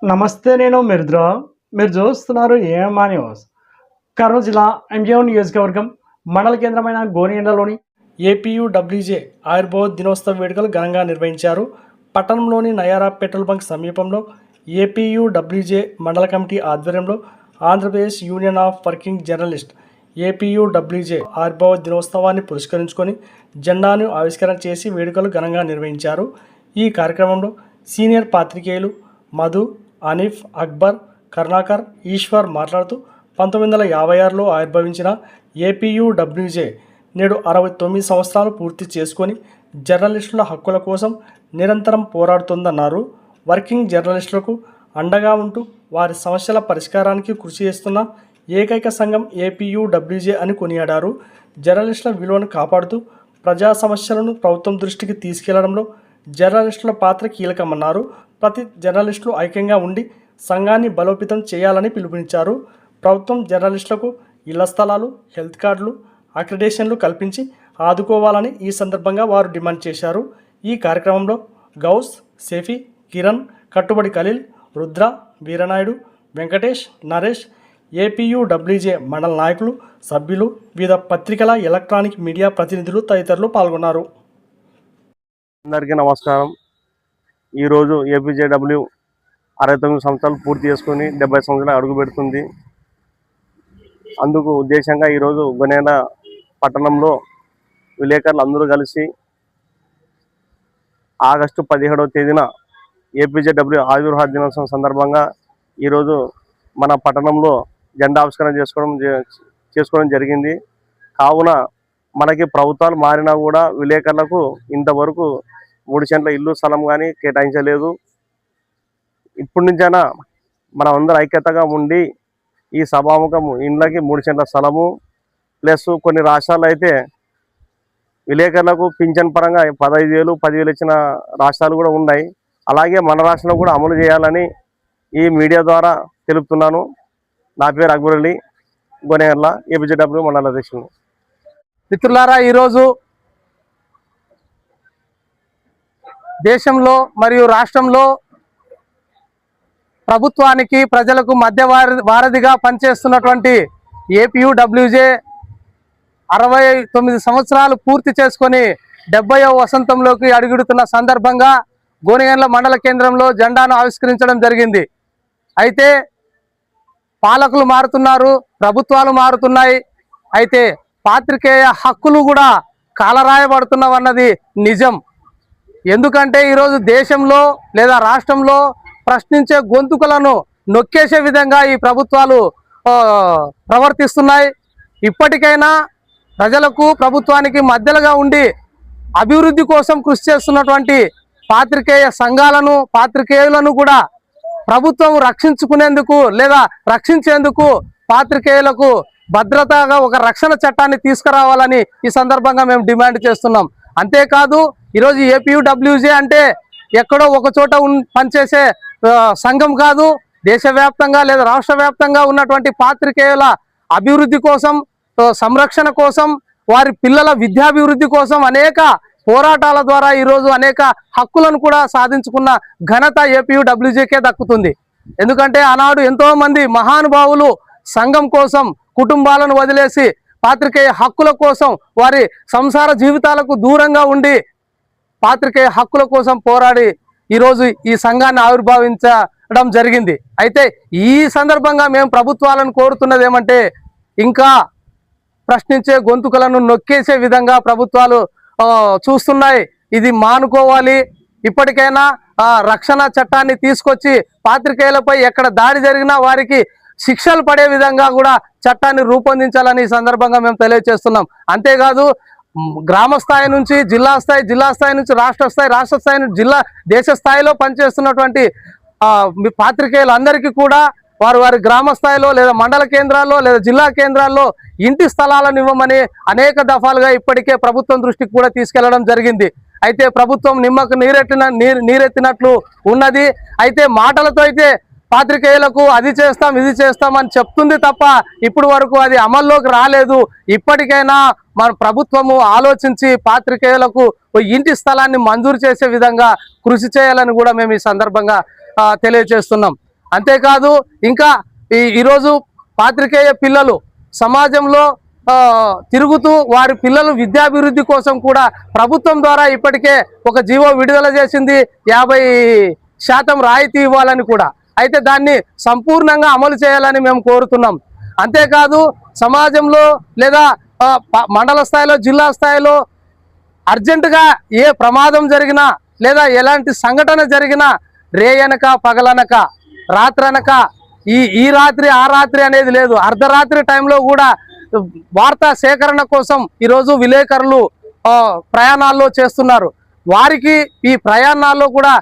నమస్తే, నేను మిర్ద్రా. మీరు చూస్తున్నారు ఏఎంఆ న్యూస్. కర్నూలు జిల్లా ఎంజీఓ నియోజకవర్గం మండల కేంద్రమైన గోనియండలోని ఏపీయూడబ్ల్యూజే ఆయుర్వేద దినోత్సవ వేడుకలు ఘనంగా నిర్వహించారు. పట్టణంలోని నయారా పెట్రోల్ బంక్ సమీపంలో ఏపీయూడబ్ల్యూజే మండల కమిటీ ఆధ్వర్యంలో Andhra Pradesh union of working journalist APUWJ Ayurveda దినోత్సవాన్ని పురస్కరించుకొని జెండాను ఆవిష్కరణ చేసి వేడుకలు ఘనంగా నిర్వహించారు. ఈ కార్యక్రమంలో సీనియర్ పాత్రికేయులు మధు, అనీఫ్, అక్బర్, కరుణాకర్, ఈశ్వర్ మాట్లాడుతూ 1956లో ఆవిర్భవించిన ఏపీయూడబ్ల్యూజే నేడు 69 సంవత్సరాలు పూర్తి చేసుకొని జర్నలిస్టుల హక్కుల కోసం నిరంతరం పోరాడుతుందన్నారు. వర్కింగ్ జర్నలిస్టులకు అండగా ఉంటూ వారి సమస్యల పరిష్కారానికి కృషి చేస్తున్న ఏకైక సంఘం ఏపీయూడబ్ల్యూజే అని కొనియాడారు. జర్నలిస్టుల విలువను కాపాడుతూ ప్రజా సమస్యలను ప్రభుత్వం దృష్టికి తీసుకెళ్లడంలో జర్నలిస్టుల పాత్ర కీలకమన్నారు. ప్రతి జర్నలిస్టులు ఐక్యంగా ఉండి సంఘాన్ని బలోపేతం చేయాలని పిలుపునిచ్చారు. ప్రభుత్వం జర్నలిస్టులకు ఇళ్ల స్థలాలు, హెల్త్ కార్డులు, అక్రిడేషన్లు కల్పించి ఆదుకోవాలని ఈ సందర్భంగా వారు డిమాండ్ చేశారు. ఈ కార్యక్రమంలో గౌస్, సేఫీ, కిరణ్, కట్టుబడి ఖలీల్, రుద్ర, వీరనాయుడు, వెంకటేష్, నరేష్, ఏపీయూడబ్ల్యూజే మండల నాయకులు, సభ్యులు, వివిధ పత్రికల ఎలక్ట్రానిక్ మీడియా ప్రతినిధులు తదితరులు పాల్గొన్నారు. అందరికీ నమస్కారం. ఈరోజు ఏపీజేడబ్ల్యూ 69 సంవత్సరాలు పూర్తి చేసుకొని 70 సంవత్సరాలు అడుగు పెడుతుంది. అందుకు ఉద్దేశంగా ఈరోజు గొనేల పట్టణంలో విలేకరులు అందరూ కలిసి ఆగస్టు 17వ తేదీన ఏపీజేడబ్ల్యూ ఆవిర్భావ దినోత్సవం సందర్భంగా ఈరోజు మన పట్టణంలో జెండా ఆవిష్కరణ చేసుకోవడం జరిగింది. కావున మనకి ప్రభుత్వాలు మారినా కూడా విలేకరులకు ఇంతవరకు 3 సెంట్ల ఇల్లు స్థలం కానీ కేటాయించలేదు. ఇప్పటి నుంచైనా మనం అందరూ ఐక్యతగా ఉండి ఈ సభాముఖం ఇండ్లకి 3 సెంట్ల స్థలము ప్లస్ కొన్ని రాష్ట్రాల్లో అయితే విలేకరులకు పింఛన్ పరంగా 15,000, 10,000 ఇచ్చిన రాష్ట్రాలు కూడా ఉన్నాయి. అలాగే మన రాష్ట్రంలో కూడా అమలు చేయాలని ఈ మీడియా ద్వారా తెలుపుతున్నాను. నా పేరు అక్బర్ అలీ, గోనేర్ల, ఏపీజేడబ్ల్యూ మండల అధ్యక్షుడు. మిత్రులారా, ఈరోజు దేశంలో మరియు రాష్ట్రంలో ప్రభుత్వానికి ప్రజలకు మధ్య వారధిగా పనిచేస్తున్నటువంటి ఏపీయూడబ్ల్యూజే 69 సంవత్సరాలు పూర్తి చేసుకొని 70వ వసంతంలోకి అడుగుడుతున్న సందర్భంగా గోనిగండ్ల మండల కేంద్రంలో జెండాను ఆవిష్కరించడం జరిగింది. అయితే పాలకులు మారుతున్నారు, ప్రభుత్వాలు మారుతున్నాయి. అయితే పాత్రికేయ హక్కులు కూడా కాలరాయబడుతున్నవన్నది నిజం. ఎందుకంటే ఈరోజు దేశంలో లేదా రాష్ట్రంలో ప్రశ్నించే గొంతుకలను నొక్కేసే విధంగా ఈ ప్రభుత్వాలు ప్రవర్తిస్తున్నాయి. ఇప్పటికైనా ప్రజలకు ప్రభుత్వానికి మధ్యలోగా ఉండి అభివృద్ధి కోసం కృషి చేస్తున్నటువంటి పాత్రికేయ సంఘాలను, పాత్రికేయులను కూడా ప్రభుత్వం రక్షించుకునేందుకు లేదా రక్షించేందుకు పాత్రికేయులకు భద్రతగా ఒక రక్షణ చట్టాన్ని తీసుకురావాలని ఈ సందర్భంగా మేము డిమాండ్ చేస్తున్నాం. అంతేకాదు, ఈరోజు ఏపీయూడబ్ల్యూజే అంటే ఎక్కడో ఒక చోట పనిచేసే సంఘం కాదు. దేశవ్యాప్తంగా లేదా రాష్ట్ర వ్యాప్తంగా ఉన్నటువంటి పాత్రికేయుల అభివృద్ధి కోసం, సంరక్షణ కోసం, వారి పిల్లల విద్యాభివృద్ధి కోసం అనేక పోరాటాల ద్వారా ఈరోజు అనేక హక్కులను కూడా సాధించుకున్న ఘనత ఏపీయూడబ్ల్యూజేకే దక్కుతుంది. ఎందుకంటే ఆనాడు ఎంతో మంది మహానుభావులు సంఘం కోసం కుటుంబాలను వదిలేసి పాత్రికేయ హక్కుల కోసం, వారి సంసార జీవితాలకు దూరంగా ఉండి పాత్రికేయ హక్కుల కోసం పోరాడి ఈరోజు ఈ సంఘాన్ని ఆవిర్భవించడం జరిగింది. అయితే ఈ సందర్భంగా మేము ప్రభుత్వాలను కోరుతున్నది ఏమంటే, ఇంకా ప్రశ్నించే గొంతుకలను నొక్కేసే విధంగా ప్రభుత్వాలు చూస్తున్నాయి. ఇది మానుకోవాలి. ఇప్పటికైనా రక్షణ చట్టాన్ని తీసుకొచ్చి పాత్రికేయులపై ఎక్కడ దాడి జరిగినా వారికి శిక్షలు పడే విధంగా కూడా చట్టాన్ని రూపొందించాలని ఈ సందర్భంగా మేము తెలియజేస్తున్నాం. అంతేకాదు, గ్రామ స్థాయి నుంచి జిల్లా స్థాయి, జిల్లా స్థాయి నుంచి రాష్ట్ర స్థాయి, రాష్ట్ర స్థాయి నుంచి దేశ స్థాయిలో పనిచేస్తున్నటువంటి పాత్రికేయులందరికీ కూడా వారి గ్రామ స్థాయిలో లేదా మండల కేంద్రాల్లో లేదా జిల్లా కేంద్రాల్లో ఇంటి స్థలాలను ఇవ్వమని అనేక దఫాలుగా ఇప్పటికే ప్రభుత్వం దృష్టికి కూడా తీసుకెళ్లడం జరిగింది. అయితే ప్రభుత్వం నిమ్మకు నీరెత్తినట్లు ఉన్నది. అయితే మాటలతో అయితే పాత్రికేయులకు అది చేస్తాం, ఇది చేస్తాం అని చెప్తుంది తప్ప ఇప్పుడు వరకు అది అమల్లోకి రాలేదు. ఇప్పటికైనా మన ప్రభుత్వము ఆలోచించి పాత్రికేయులకు ఇంటి స్థలాన్ని మంజూరు చేసే విధంగా కృషి చేయాలని కూడా మేము ఈ సందర్భంగా తెలియజేస్తున్నాం. అంతేకాదు ఇంకా ఈరోజు పాత్రికేయ పిల్లలు సమాజంలో తిరుగుతూ వారి పిల్లలు విద్యాభివృద్ధి కోసం కూడా ప్రభుత్వం ద్వారా ఇప్పటికే ఒక జీవో విడుదల చేసింది, 50% రాయితీ ఇవ్వాలని కూడా. అయితే దాన్ని సంపూర్ణంగా అమలు చేయాలని మేము కోరుతున్నాం. అంతేకాదు సమాజంలో లేదా మండల స్థాయిలో, జిల్లా స్థాయిలో అర్జెంటుగా ఏ ప్రమాదం జరిగినా లేదా ఎలాంటి సంఘటన జరిగినా రేయనక పగలనక రాత్రనక ఈ రాత్రి ఆ రాత్రి అనేది లేదు, అర్ధరాత్రి టైంలో కూడా వార్తా సేకరణ కోసం ఈరోజు విలేకరులు ప్రయాణాల్లో చేస్తున్నారు. వారికి ఈ ప్రయాణాల్లో కూడా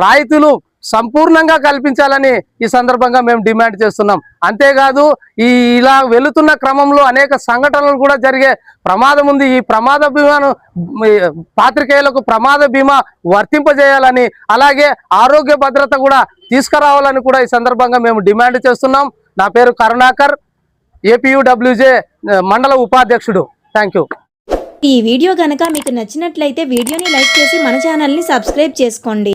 రాయితీలు సంపూర్ణంగా కల్పించాలని ఈ సందర్భంగా మేము డిమాండ్ చేస్తున్నాం. అంతేకాదు ఇలా వెళుతున్న క్రమంలో అనేక సంఘటనలు కూడా జరిగే ప్రమాదం ఉంది. ఈ ప్రమాద బీమాను పాత్రికేయులకు ప్రమాద బీమా వర్తింపజేయాలని, అలాగే ఆరోగ్య భద్రత కూడా తీసుకురావాలని కూడా ఈ సందర్భంగా మేము డిమాండ్ చేస్తున్నాం. నా పేరు కరుణాకర్, ఏపీయూడబ్ల్యూజే మండల ఉపాధ్యక్షుడు. Thank you. ఈ వీడియో గనక మీకు నచ్చినట్లయితే వీడియోని లైక్ చేసి మన ఛానల్ని సబ్స్క్రైబ్ చేసుకోండి.